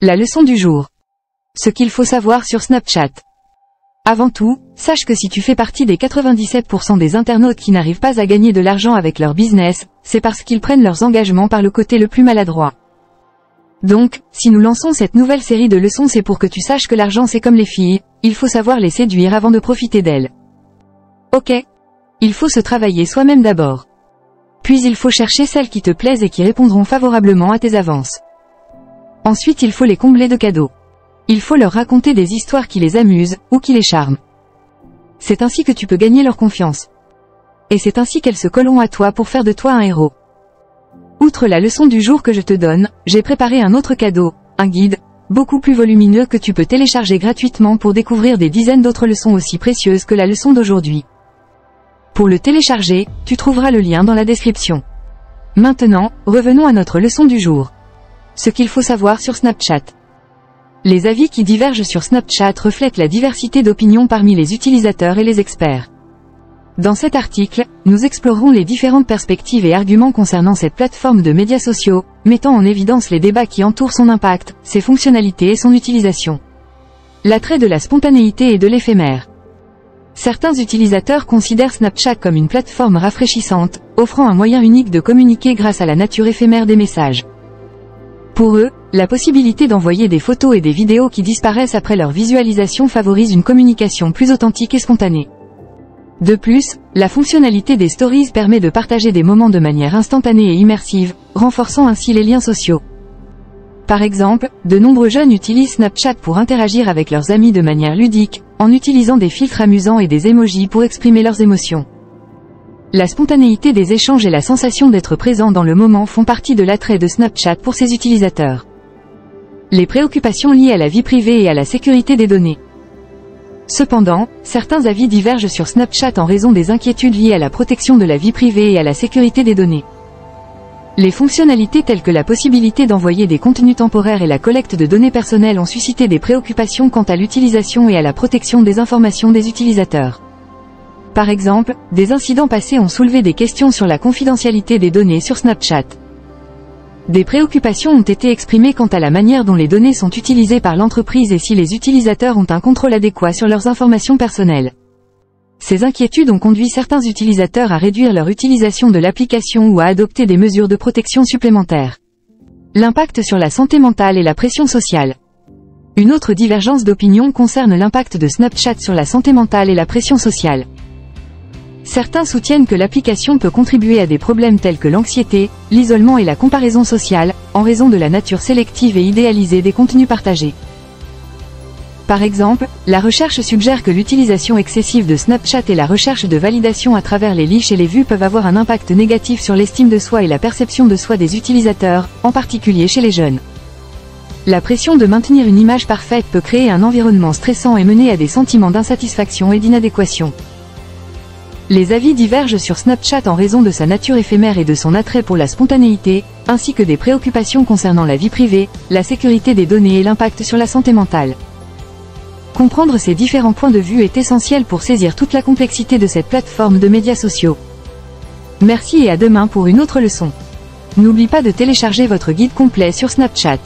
La leçon du jour. Ce qu'il faut savoir sur Snapchat. Avant tout, sache que si tu fais partie des 97% des internautes qui n'arrivent pas à gagner de l'argent avec leur business, c'est parce qu'ils prennent leurs engagements par le côté le plus maladroit. Donc, si nous lançons cette nouvelle série de leçons, c'est pour que tu saches que l'argent c'est comme les filles, il faut savoir les séduire avant de profiter d'elles. Ok. Il faut se travailler soi-même d'abord. Puis il faut chercher celles qui te plaisent et qui répondront favorablement à tes avances. Ensuite il faut les combler de cadeaux. Il faut leur raconter des histoires qui les amusent, ou qui les charment. C'est ainsi que tu peux gagner leur confiance. Et c'est ainsi qu'elles se colleront à toi pour faire de toi un héros. Outre la leçon du jour que je te donne, j'ai préparé un autre cadeau, un guide, beaucoup plus volumineux que tu peux télécharger gratuitement pour découvrir des dizaines d'autres leçons aussi précieuses que la leçon d'aujourd'hui. Pour le télécharger, tu trouveras le lien dans la description. Maintenant, revenons à notre leçon du jour. Ce qu'il faut savoir sur Snapchat. Les avis qui divergent sur Snapchat reflètent la diversité d'opinions parmi les utilisateurs et les experts. Dans cet article, nous explorerons les différentes perspectives et arguments concernant cette plateforme de médias sociaux, mettant en évidence les débats qui entourent son impact, ses fonctionnalités et son utilisation. L'attrait de la spontanéité et de l'éphémère. Certains utilisateurs considèrent Snapchat comme une plateforme rafraîchissante, offrant un moyen unique de communiquer grâce à la nature éphémère des messages. Pour eux, la possibilité d'envoyer des photos et des vidéos qui disparaissent après leur visualisation favorise une communication plus authentique et spontanée. De plus, la fonctionnalité des stories permet de partager des moments de manière instantanée et immersive, renforçant ainsi les liens sociaux. Par exemple, de nombreux jeunes utilisent Snapchat pour interagir avec leurs amis de manière ludique, en utilisant des filtres amusants et des emojis pour exprimer leurs émotions. La spontanéité des échanges et la sensation d'être présent dans le moment font partie de l'attrait de Snapchat pour ses utilisateurs. Les préoccupations liées à la vie privée et à la sécurité des données. Cependant, certains avis divergent sur Snapchat en raison des inquiétudes liées à la protection de la vie privée et à la sécurité des données. Les fonctionnalités telles que la possibilité d'envoyer des contenus temporaires et la collecte de données personnelles ont suscité des préoccupations quant à l'utilisation et à la protection des informations des utilisateurs. Par exemple, des incidents passés ont soulevé des questions sur la confidentialité des données sur Snapchat. Des préoccupations ont été exprimées quant à la manière dont les données sont utilisées par l'entreprise et si les utilisateurs ont un contrôle adéquat sur leurs informations personnelles. Ces inquiétudes ont conduit certains utilisateurs à réduire leur utilisation de l'application ou à adopter des mesures de protection supplémentaires. L'impact sur la santé mentale et la pression sociale. Une autre divergence d'opinion concerne l'impact de Snapchat sur la santé mentale et la pression sociale. Certains soutiennent que l'application peut contribuer à des problèmes tels que l'anxiété, l'isolement et la comparaison sociale, en raison de la nature sélective et idéalisée des contenus partagés. Par exemple, la recherche suggère que l'utilisation excessive de Snapchat et la recherche de validation à travers les likes et les vues peuvent avoir un impact négatif sur l'estime de soi et la perception de soi des utilisateurs, en particulier chez les jeunes. La pression de maintenir une image parfaite peut créer un environnement stressant et mener à des sentiments d'insatisfaction et d'inadéquation. Les avis divergent sur Snapchat en raison de sa nature éphémère et de son attrait pour la spontanéité, ainsi que des préoccupations concernant la vie privée, la sécurité des données et l'impact sur la santé mentale. Comprendre ces différents points de vue est essentiel pour saisir toute la complexité de cette plateforme de médias sociaux. Merci et à demain pour une autre leçon. N'oublie pas de télécharger votre guide complet sur Snapchat.